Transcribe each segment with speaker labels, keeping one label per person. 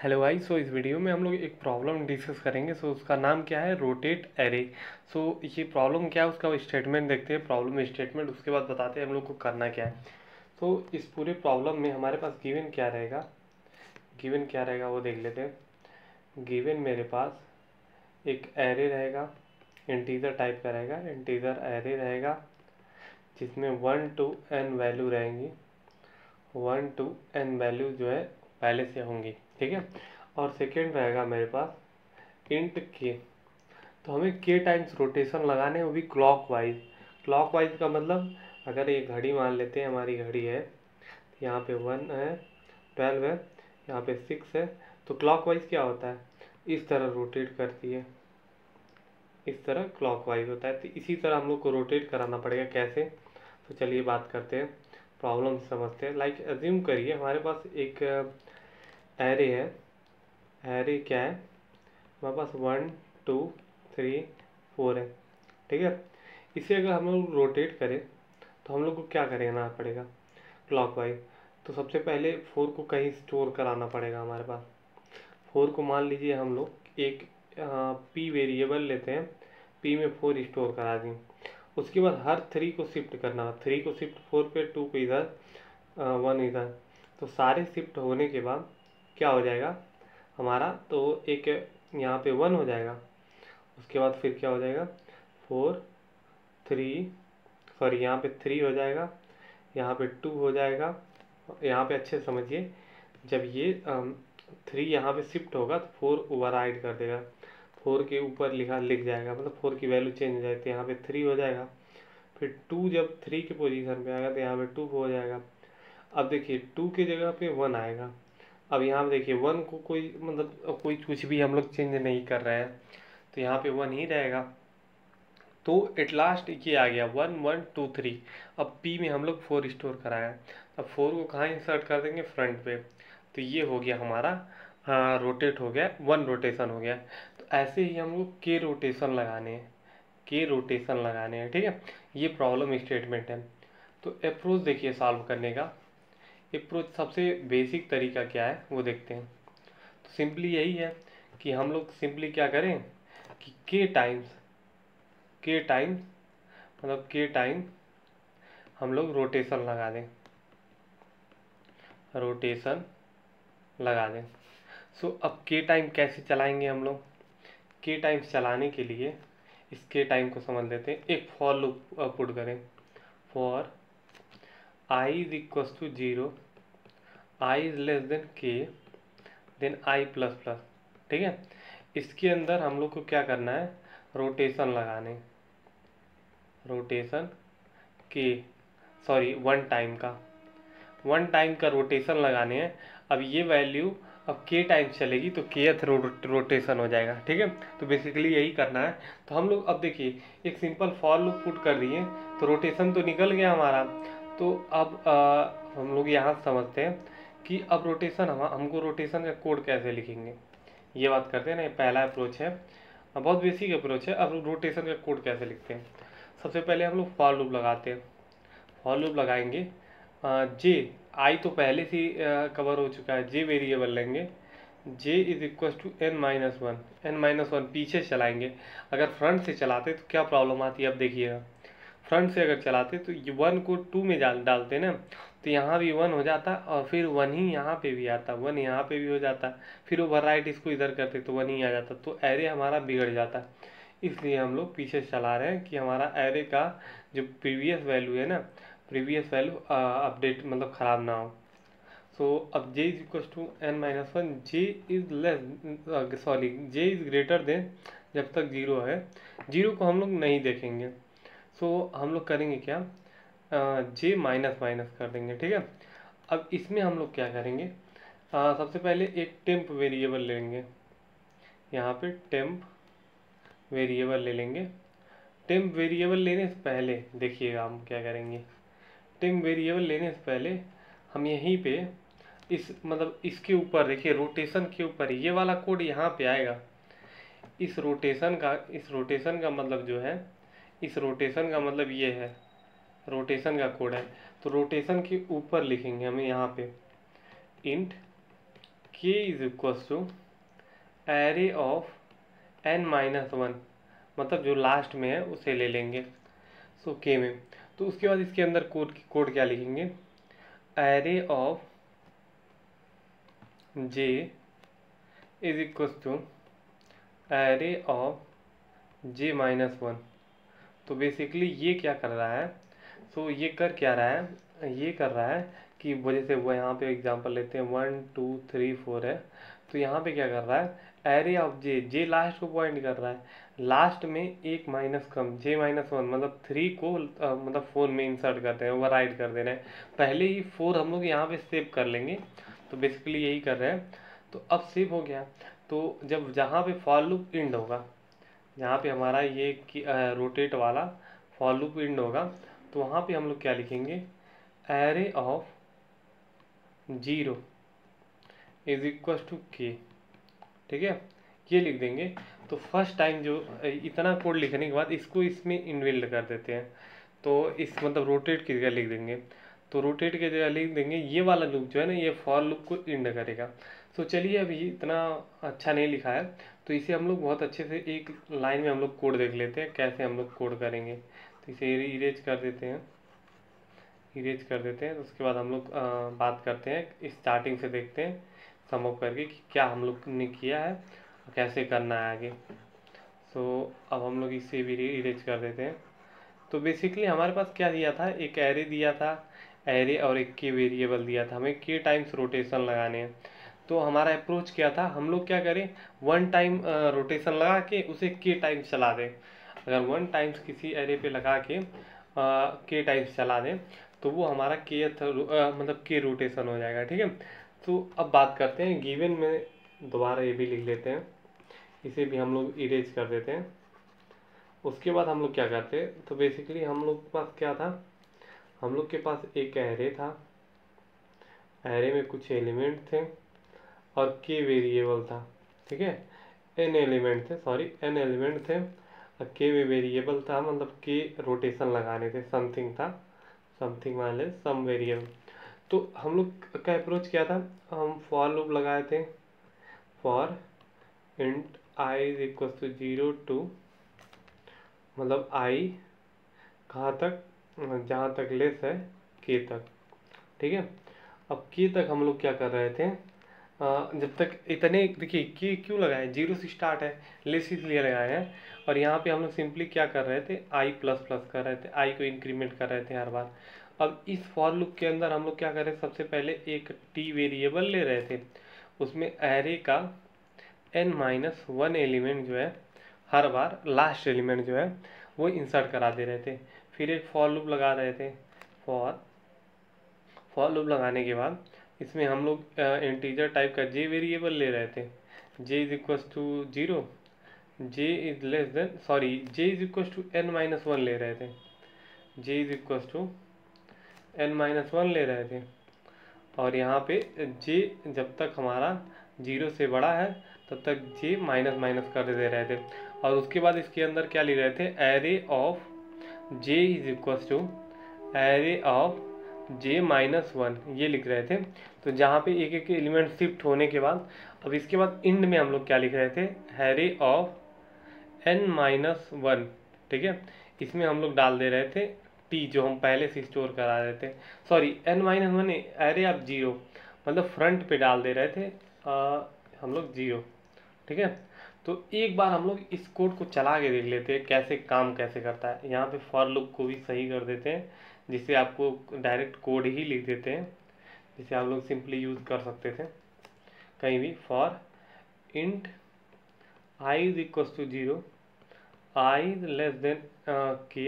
Speaker 1: Hello भाई। इस video में हम लोग एक प्रॉब्लम डिस्कस करेंगे। उसका नाम क्या है, रोटेट एरे। ये प्रॉब्लम क्या है, उसका स्टेटमेंट देखते हैं, प्रॉब्लम स्टेटमेंट, उसके बाद बताते हैं हम लोग को करना क्या है। इस पूरे प्रॉब्लम में हमारे पास गिवन क्या रहेगा, वो देख लेते हैं। गिवन मेरे पास एक एरे रहेगा, इंटीजर टाइप का रहेगा, इंटीजर एरे रहेगा जिसमें 1 to n वैल्यू रहेंगी। 1 to n वैल्यू जो है पहले से होंगी, ठीक है। और सेकेंड रहेगा मेरे पास इंट के। तो हमें के टाइम्स रोटेशन लगाने हैं, वो भी क्लॉकवाइज। क्लॉकवाइज का मतलब, अगर ये घड़ी मान लेते हैं, हमारी घड़ी है, यहाँ पे 1 है, 12 है, यहाँ पे 6 है, तो क्लॉकवाइज क्या होता है, इस तरह रोटेट करती है, इस तरह क्लॉकवाइज होता है। तो इसी तरह हम लोग को रोटेट कराना पड़ेगा। कैसे, तो चलिए बात करते हैं, प्रॉब्लम समझते हैं। लाइक अज्यूम करिए हमारे पास एक एरे है। एरे क्या है, हमारे पास 1 2 3 4 है, ठीक है। इसे अगर हम लोग रोटेट करें तो हम लोग को क्या करना पड़ेगा, क्लॉकवाइज। तो सबसे पहले 4 को कहीं स्टोर कराना पड़ेगा हमारे पास। 4 को मान लीजिए हम लोग एक पी वेरिएबल लेते हैं, पी में 4 स्टोर करा दें। उसके बाद हर 3 को शिफ्ट करना, 3 को शिफ्ट 4 पे, 2 को इधर, 1 इधर। तो सारे शिफ्ट होने के बाद क्या हो जाएगा हमारा, तो एक यहाँ पे 1 हो जाएगा। उसके बाद फिर क्या हो जाएगा, 4 3, सॉरी यहाँ पे 3 हो जाएगा, यहाँ पे 2 हो जाएगा। यहाँ पे अच्छे से समझिए, जब ये 3 यहाँ पे शिफ्ट होगा तो 4 ओवरराइड कर देगा, 4 के ऊपर लिख जाएगा, मतलब 4 की वैल्यू चेंज हो जाती है। यहाँ पे 3 हो जाएगा, फिर 2 जब 3 की पोजीशन पे आएगा तो यहाँ पे 2 हो जाएगा। अब देखिए 2 की जगह पे 1 आएगा। अब यहाँ पे देखिए 1 को कोई मतलब कोई कुछ भी हम लोग चेंज नहीं कर रहे हैं, तो यहाँ पे 1 ही रहेगा। तो एट लास्ट ये आ गया 1 1 2 3। अब पी में हम लोग 4 स्टोर कराया, अब 4 को कहाँ इंसर्ट कर देंगे, फ्रंट पे। तो ये हो गया हमारा, हाँ, रोटेट हो गया, 1 रोटेशन हो गया। तो ऐसे ही हम लोग के रोटेशन लगाने हैं, ठीक है। ये प्रॉब्लम स्टेटमेंट है। तो अप्रोच देखिए सॉल्व करने का। अप्रोच सबसे बेसिक तरीका क्या है वो देखते हैं। तो सिंपली यही है कि हम लोग सिंपली क्या करें कि के टाइम्स मतलब के टाइम हम लोग रोटेशन लगा दें। अब के टाइम कैसे चलाएंगे हम लोग, के टाइम्स चलाने के लिए इस के टाइम को समझ लेते हैं। एक फॉर लूप पुट करें, for i is equal to 0, I is less than k, then I plus plus, ठीक है। इसके अंदर हम लोग को क्या करना है, रोटेशन के, सॉरी वन टाइम का रोटेशन लगाने हैं। अब ये वैल्यू अब के टाइम चलेगी तो केथ रोटेशन हो जाएगा, ठीक है। तो बेसिकली यही करना है। तो हम लोग अब देखिए एक सिंपल फॉर लूप पुट कर दिए, तो रोटेशन तो निकल गया हमारा। तो अब हम लोग यहाँ समझते हैं कि अब रोटेशन हमको रोटेशन का कोड कैसे लिखेंगे, ये बात करते हैं ना। ये पहला अप्रोच है, बहुत बेसिक अप्रोच है। अब रोटेशन का कोड कैसे लिखते हैं, सबसे पहले हम लोग फॉर लूप लगाते हैं। फॉर लूप लगाएंगे, जे, आई तो पहले से कवर हो चुका है, जे वेरिएबल लेंगे, जे इज इक्वल टू n-1 पीछे चलाएंगे। अगर फ्रंट से चलाते तो क्या प्रॉब्लम आती है, अब देखिएगा। फ्रंट से अगर चलाते तो ये 1 को 2 में डालते ना, तो यहाँ भी 1 हो जाता और फिर 1 ही यहाँ पे भी आता, 1 यहाँ पे भी हो जाता, फिर ओवरराइट इसको इधर करते तो 1 ही आ जाता, तो एरे हमारा बिगड़ जाता। इसलिए हम लोग पीछे चला रहे हैं कि हमारा एरे का जो प्रीवियस वैल्यू है ना, प्रीवियस वैल्यू अपडेट मतलब ख़राब ना हो। अब j is equal to n-1, j is greater than, जब तक 0 है, 0 को हम लोग नहीं देखेंगे। हम लोग करेंगे क्या, जे माइनस माइनस कर देंगे, ठीक है। अब इसमें हम लोग क्या करेंगे, सबसे पहले एक टेम्प वेरिएबल लेंगे, यहाँ पे टेम्प वेरिएबल ले लेंगे। टेम्प वेरिएबल लेने से पहले देखिएगा हम क्या करेंगे, टेम्प वेरिएबल लेने से पहले हम यहीं पे इस मतलब इसके ऊपर देखिए, रोटेशन के ऊपर ये वाला कोड यहाँ पे आएगा। इस रोटेशन का मतलब जो है, इस रोटेशन का मतलब ये है, रोटेशन का कोड है। तो रोटेशन के ऊपर लिखेंगे हमें यहाँ पे int k is equal to array of n-1, मतलब जो लास्ट में है उसे ले लेंगे सो के में। तो उसके बाद इसके अंदर कोड क्या लिखेंगे, array of j is equal to array of j-1। तो बेसिकली ये क्या कर रहा है, सो ये कर क्या रहा है, ये कर रहा है कि वजह से वो यहाँ पे एग्जांपल लेते हैं 1 2 3 4 है, तो यहाँ पे क्या कर रहा है, एरे ऑफ जे लास्ट को पॉइंट कर रहा है, लास्ट में एक माइनस कम j-1 मतलब 3 को मतलब 4 में इंसर्ट करते हैं, ओवरराइड कर दे रहे हैं। पहले ही 4 हम लोग यहाँ पे सेव कर लेंगे, तो बेसिकली यही कर रहे हैं। तो अब सेव हो गया, तो जब जहाँ पे फॉर लूप एंड होगा, जहाँ पे हमारा ये रोटेट वाला फॉर लूप एंड होगा, तो वहाँ पे हम लोग क्या लिखेंगे, array of 0 is equal to k. ठीक है, ये लिख देंगे। तो फर्स्ट टाइम जो इतना कोड लिखने के बाद इसको इसमें इनबिल्ड कर देते हैं, तो इस मतलब रोटेट की जगह लिख देंगे। तो रोटेट की जगह लिख देंगे, ये वाला लूप जो है ना, ये फॉर लूप को एंड करेगा। तो चलिए, अभी इतना अच्छा नहीं लिखा है, तो इसे हम लोग बहुत अच्छे से एक लाइन में हम लोग कोड देख लेते हैं कैसे हम लोग कोड करेंगे। तो इसे इरेज कर देते हैं, इरेज कर देते हैं। तो उसके बाद हम लोग बात करते हैं, स्टार्टिंग से देखते हैं सम अप करके कि क्या हम लोग ने किया है और कैसे करना है आगे। सो अब हम लोग इसे भी इरेज कर देते हैं। तो बेसिकली हमारे पास क्या दिया था, एक एरे दिया था, एरे और एक के वेरिएबल दिया था, हमें के टाइम्स रोटेशन लगाने हैं। तो हमारा अप्रोच क्या था, हम लोग क्या करें, 1 टाइम रोटेशन लगा के उसे के टाइम्स चला दें। अगर 1 टाइम्स किसी एरे पे लगा के टाइम्स चला दें, तो वो हमारा के मतलब के रोटेशन हो जाएगा। ठीक है, तो अब बात करते हैं गिवन में, दोबारा ये भी लिख लेते हैं, इसे भी हम लोग इरेज कर देते हैं। उसके बाद हम लोग क्या करते हैं, तो बेसिकली हम लोग के पास क्या था, हम लोग के पास एक एरे था, एरे में कुछ एलिमेंट थे और के वेरिएबल था। ठीक है, एन एलिमेंट थे, सॉरी एन एलिमेंट थे और के वेरिएबल था, मतलब के रोटेशन लगाने थे, समथिंग था, समथिंग वाले सम वेरिएबल। तो हम लोग का अप्रोच क्या था, हम फॉर लूप लगाए थे, for int I is equal to 0 to, मतलब आई कहाँ तक, जहाँ तक लेस है के तक। ठीक है, अब के तक हम लोग क्या कर रहे थे, जब तक इतने, देखिए के क्यों लगाए, 0 से स्टार्ट है, लेस इसलिए लगाए हैं। और यहाँ पे हम लोग सिंपली क्या कर रहे थे, आई प्लस प्लस कर रहे थे, आई को इंक्रीमेंट कर रहे थे हर बार। अब इस फॉर लूप के अंदर हम लोग क्या कर रहे थे, सबसे पहले एक टी वेरिएबल ले रहे थे, उसमें एरे का n-1 एलिमेंट जो है, हर बार लास्ट एलिमेंट जो है वो इंसर्ट करा दे रहे थे। फिर एक फॉर लूप लगा रहे थे, फॉर लूप लगाने के बाद इसमें हम लोग इंटीजर टाइप का जे वेरिएबल ले रहे थे, J is equal to 0, J is less than, sorry J is equal to n-1 ले रहे थे, J is equal to n-1 ले रहे थे। और यहाँ पे जे जब तक हमारा 0 से बड़ा है तब तक जे माइनस माइनस कर दे रहे थे। और उसके बाद इसके अंदर क्या लिख रहे थे, array of j is equal to array of j-1, ये लिख रहे थे। तो जहाँ पे एक एक एलिमेंट शिफ्ट होने के बाद, अब इसके बाद इंड में हम लोग क्या लिख रहे थे, एरे ऑफ n-1। ठीक है, इसमें हम लोग डाल दे रहे थे टी, जो हम पहले से स्टोर करा रहे थे, सॉरी n-1 एरे ऑफ 0, मतलब फ्रंट पे डाल दे रहे थे हम लोग 0। ठीक है, तो एक बार हम लोग इस कोड को चला के देख लेते हैं कैसे काम कैसे करता है। यहाँ पे फॉर लूप को भी सही कर देते हैं, जिससे आपको डायरेक्ट कोड ही लिख देते हैं, जिसे आप लोग सिंपली यूज़ कर सकते थे कहीं भी। For int I is equal to 0, I is less than K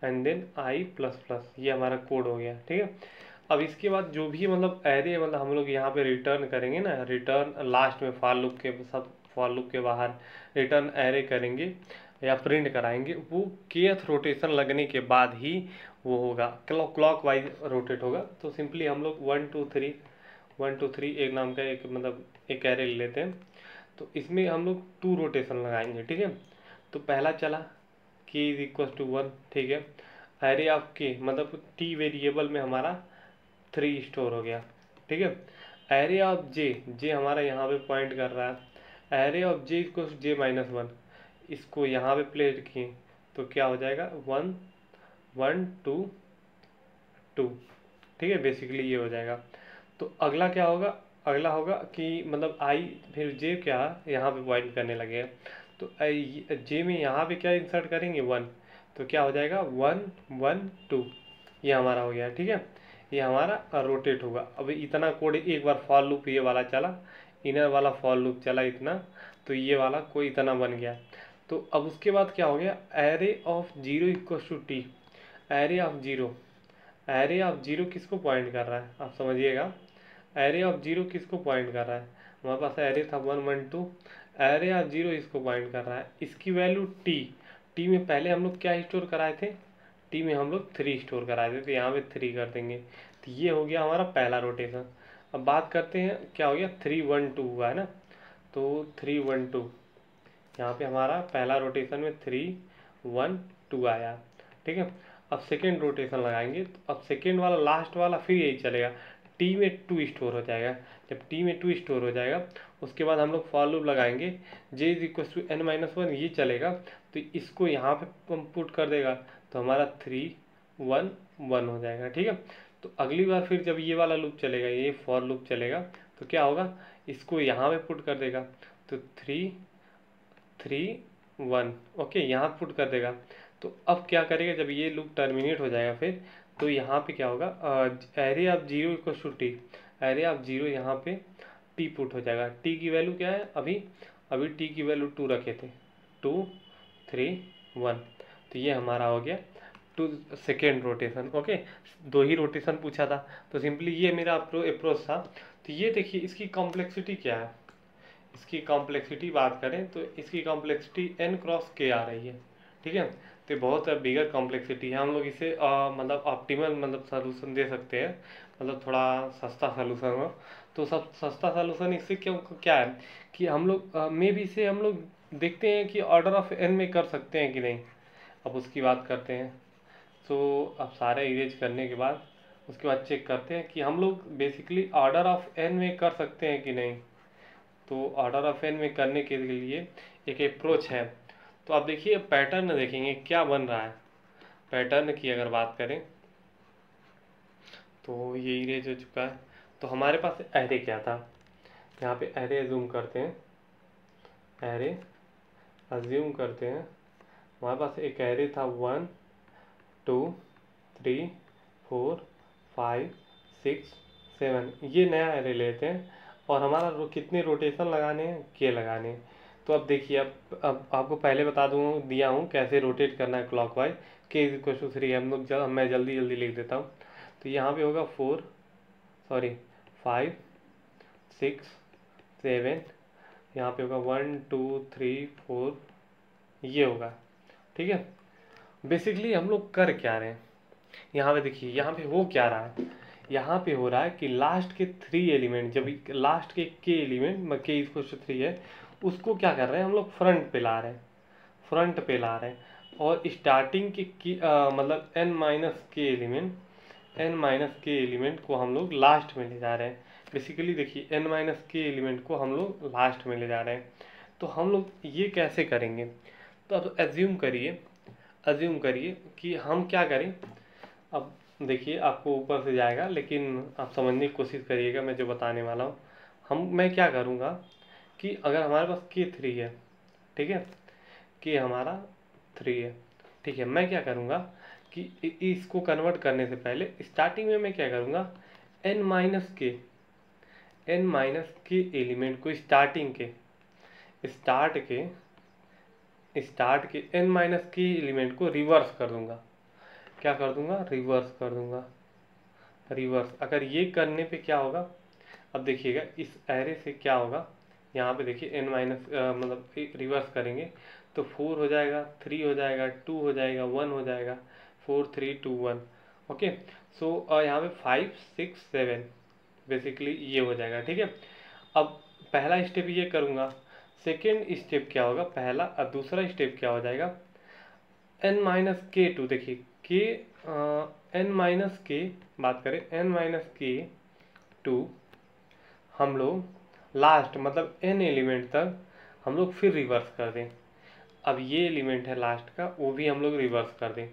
Speaker 1: and then I plus plus, ये हमारा कोड हो गया। ठीक है, अब इसके बाद जो भी मतलब एरे, मतलब हम लोग यहाँ पे रिटर्न करेंगे ना, रिटर्न लास्ट में फॉर लूप के, सब फॉर लूप के बाहर रिटर्न एरे करेंगे या प्रिंट कराएंगे, वो केथ रोटेशन लगने के बाद ही वो होगा, क्लॉक वाइज रोटेट होगा। तो सिंपली हम लोग 1 2 3 एक नाम का एक मतलब एक एरे ले लेते हैं। तो इसमें हम लोग 2 रोटेशन लगाएंगे। ठीक है, तो पहला चला के इज इक्वल टू 1। ठीक है, एरे ऑफ के मतलब टी वेरिएबल में हमारा 3 स्टोर हो गया। ठीक है, एरे ऑफ जे, जे हमारा यहाँ पे पॉइंट कर रहा है, array of j equal to j minus one, इसको यहाँ पे प्लेस किए तो क्या हो जाएगा 1 1 2 2, ठीक है, बेसिकली ये हो जाएगा। तो अगला क्या होगा, अगला होगा कि मतलब आई फिर जे क्या यहाँ पे पॉइंट करने लगेगा, तो जे में यहाँ पे क्या इंसर्ट करेंगे 1, तो क्या हो जाएगा 1 1 2, ये हमारा हो गया, ठीक है, ये हमारा रोटेट होगा। अब इतना कोड एक बार फॉर लूप ये वाला चला, इनर वाला फॉर लूप चला इतना, तो ये वाला कोई इतना बन गया। तो अब उसके बाद क्या हो गया, array of zero equal to t, array of zero, array of zero किसको पॉइंट कर रहा है आप समझिएगा, एरे ऑफ जीरो किसको पॉइंट कर रहा है, हमारे पास एरे था 1 1 2, एरे ऑफ जीरो इसको पॉइंट कर रहा है, इसकी वैल्यू टी, टी में पहले हम लोग क्या स्टोर कराए थे, टी में हम लोग 3 स्टोर कराए थे, तो यहाँ पे 3 कर देंगे, तो ये हो गया हमारा पहला रोटेशन। अब बात करते हैं क्या हो गया 3 1 2 हुआ है ना, तो 3 1 2, यहाँ पे हमारा पहला रोटेशन में 3 1 2 आया, ठीक है। अब सेकेंड रोटेशन लगाएंगे, तो अब सेकेंड वाला लास्ट वाला फिर यही चलेगा, टी में 2 स्टोर हो जाएगा, जब टी में 2 स्टोर हो जाएगा उसके बाद हम लोग फॉर लूप लगाएंगे, J is equal to N minus one, ये चलेगा, तो इसको यहाँ पे पुट कर देगा, तो हमारा 3 1 1 हो जाएगा, ठीक है। तो अगली बार फिर जब ये वाला लूप चलेगा, ये फॉर लूप चलेगा, तो क्या होगा, इसको यहाँ पे पुट कर देगा, तो 3 3 1, ओके, यहाँ पुट कर देगा। तो अब क्या करेगा, जब ये लूप टर्मिनेट हो जाएगा फिर, तो यहाँ पे क्या होगा, array of zero equal to t, array of zero यहाँ पे टी पुट हो जाएगा, टी की वैल्यू क्या है, अभी अभी टी की वैल्यू 2 रखे थे, 2 3 1, तो ये हमारा हो गया टू सेकेंड रोटेशन, ओके। दो ही रोटेशन पूछा था, तो सिंपली ये मेरा अप्रोच था। तो ये देखिए इसकी कॉम्प्लेक्सिटी क्या है, इसकी कॉम्प्लेक्सिटी बात करें तो इसकी कॉम्प्लेक्सिटी n क्रॉस के आ रही है, ठीक है। तो बहुत बिगर कॉम्प्लेक्सिटी है, हम लोग इसे मतलब ऑप्टिमल मतलब सलूशन दे सकते हैं, मतलब थोड़ा सस्ता सलूशन हो, तो सब सस्ता सलूशन इससे क्यों क्या है कि हम लोग मे भी इसे हम लोग देखते हैं कि ऑर्डर ऑफ n में कर सकते हैं कि नहीं, अब उसकी बात करते हैं। तो अब सारे इरेज करने के बाद उसके बाद चेक करते हैं कि हम लोग बेसिकली ऑर्डर ऑफ n में कर सकते हैं कि नहीं। तो ऑर्डर ऑफ एन में करने के लिए एक अप्रोच है, तो आप देखिए पैटर्न देखेंगे क्या बन रहा है, पैटर्न की अगर बात करें तो ये इरेज हो चुका है। तो हमारे पास एरे क्या था, यहाँ पे एरे अज्यूम करते हैं, एरे अज्यूम करते हैं, हमारे पास एक एरे था 1 2 3 4 5 6 7, ये नया एरे लेते हैं और हमारा कितने रोटेशन लगाने हैं, के लगाने हैं। तो अब देखिए अब आपको पहले बता दूँ दिया हूँ कैसे रोटेट करना है क्लॉकवाइज, के इज इक्वल टू 3, हम लोग मैं जल्दी जल्दी लिख देता हूँ। तो यहाँ पे होगा 5 6 7, यहाँ पे होगा 1 2 3 4, ये होगा, ठीक है। बेसिकली हम लोग कर क्या रहे हैं, यहाँ पे देखिए यहाँ पे हो क्या रहा है, यहाँ पे हो रहा है कि लास्ट के 3 एलिमेंट, जब लास्ट के एलिमेंट के इक्वल टू 3 है, उसको क्या कर रहे हैं हम लोग फ्रंट पे ला रहे हैं, फ्रंट पे ला रहे हैं, और स्टार्टिंग की मतलब n माइनस के एलिमेंट, n माइनस के एलिमेंट को हम लोग लास्ट में ले जा रहे हैं। बेसिकली देखिए n माइनस के एलिमेंट को हम लोग लास्ट में ले जा रहे हैं, तो हम लोग ये कैसे करेंगे। तो अब अज्यूम करिए कि हम क्या करें। अब देखिए आपको ऊपर से जाएगा लेकिन आप समझने की कोशिश करिएगा मैं जो बताने वाला हूँ। मैं क्या करूँगा कि अगर हमारे पास k3 है, ठीक है, k हमारा 3 है, ठीक है, मैं क्या करूँगा कि इसको कन्वर्ट करने से पहले स्टार्टिंग में मैं क्या करूँगा, n माइनस के एलिमेंट को स्टार्ट के n माइनस के एलिमेंट को रिवर्स कर दूंगा, क्या कर दूंगा, रिवर्स कर दूंगा, रिवर्स। अगर ये करने पे क्या होगा, अब देखिएगा इस एरे से क्या होगा, यहाँ पे देखिए n माइनस मतलब रिवर्स करेंगे तो 4 हो जाएगा, 3 हो जाएगा, 2 हो जाएगा, 1 हो जाएगा, 4 3 2 1, ओके। सो यहाँ पे 5 6 7 बेसिकली ये हो जाएगा, ठीक है। अब पहला स्टेप ये करूँगा, सेकेंड स्टेप क्या होगा, पहला और दूसरा स्टेप क्या हो जाएगा, n माइनस के टू, देखिए के n माइनस के बात करें n माइनस के टू, हम लोग लास्ट मतलब n एलिमेंट तक हम लोग फिर रिवर्स कर दें। अब ये एलिमेंट है लास्ट का, वो भी हम लोग रिवर्स कर दें।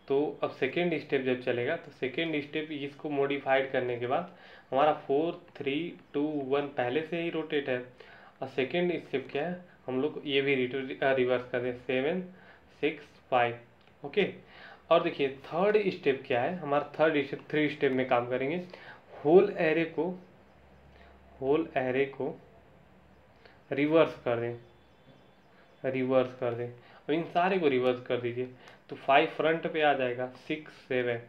Speaker 1: तो अब सेकेंड स्टेप जब चलेगा तो सेकेंड स्टेप इसको मॉडिफाइड करने के बाद हमारा 4 3 2 1 पहले से ही रोटेट है। और सेकेंड स्टेप क्या है, हम लोग ये भी रिवर्स कर दें 7 6 5। ओके। और देखिए थर्ड स्टेप क्या है, हमारा थर्ड स्टेप 3 स्टेप में काम करेंगे। होल एरे को रिवर्स कर दें, रिवर्स कर दें। अब इन सारे को रिवर्स कर दीजिए तो 5 फ्रंट पे आ जाएगा, 6 7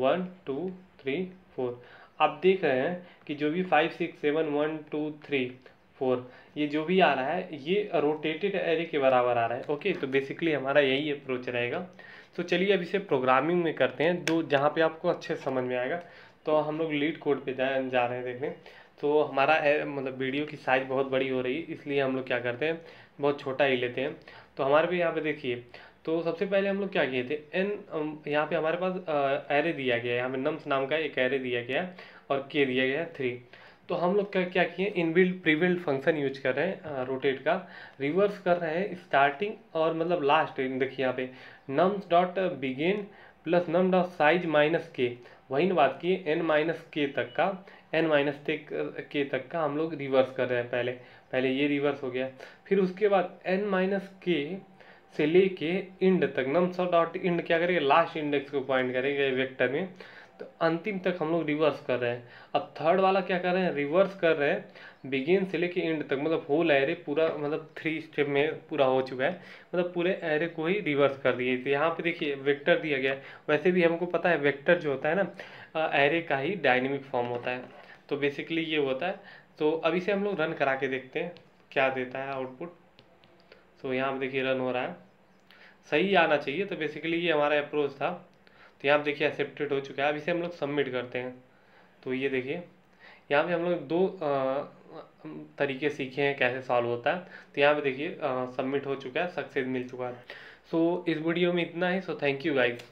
Speaker 1: 1 2 3 4। आप देख रहे हैं कि जो भी 5 6 7 1 2 3 4 ये जो भी आ रहा है ये रोटेटेड एरे के बराबर आ रहा है। ओके, तो बेसिकली हमारा यही अप्रोच रहेगा। तो चलिए अब इसे प्रोग्रामिंग में करते हैं, दो जहाँ पे आपको अच्छे से समझ में आएगा। तो हम लोग लीड कोड पे जा रहे हैं देखने। तो हमारा मतलब वीडियो की साइज़ बहुत बड़ी हो रही है, इसलिए हम लोग क्या करते हैं, बहुत छोटा ही लेते हैं। तो हमारे पे यहाँ पे देखिए, तो सबसे पहले हम लोग क्या किए थे, एन यहाँ पे हमारे पास एरे दिया गया है, यहाँ पे नम्स नाम का एक एरे दिया गया है और के दिया गया है 3। तो हम लोग क्या क्या किए, इनबिल्ट प्रीबिल्ट फंक्शन यूज कर रहे हैं, रोटेट का रिवर्स कर रहे हैं स्टार्टिंग और मतलब लास्ट। देखिए यहाँ पे nums dot begin plus num dot size minus k, वही बात की एन माइनस के तक का, एन माइनस के तक का हम लोग रिवर्स कर रहे हैं। पहले पहले ये रिवर्स हो गया, फिर उसके बाद एन माइनस के से लेके इंड तक, नम डॉट इंड क्या करेंगे, लास्ट इंडेक्स को पॉइंट करेंगे वेक्टर में, तो अंतिम तक हम लोग रिवर्स कर रहे हैं। अब थर्ड वाला क्या कर रहे हैं, रिवर्स कर रहे हैं बिगिन से लेके एंड तक, मतलब होल एरे पूरा, मतलब 3 स्टेप में पूरा हो चुका है, मतलब पूरे एरे को ही रिवर्स कर दिए। तो यहाँ पे देखिए वेक्टर दिया गया है, वैसे भी हमको पता है वेक्टर जो होता है ना एरे का ही डायनेमिक फॉर्म होता है। तो बेसिकली ये होता है। तो अब इसे हम लोग रन करा के देखते हैं क्या देता है आउटपुट। तो यहाँ पे देखिए रन हो रहा है, सही आना चाहिए। तो बेसिकली ये हमारा अप्रोच था। तो यहाँ पे देखिए एक्सेप्टेड हो चुका है। अब इसे हम लोग सबमिट करते हैं। तो ये देखिए यहाँ पे हम लोग दो तरीके सीखे हैं कैसे सॉल्व होता है। तो यहाँ पे देखिए सबमिट हो चुका है, सक्सेस मिल चुका है। सो इस वीडियो में इतना ही। So thank you guys.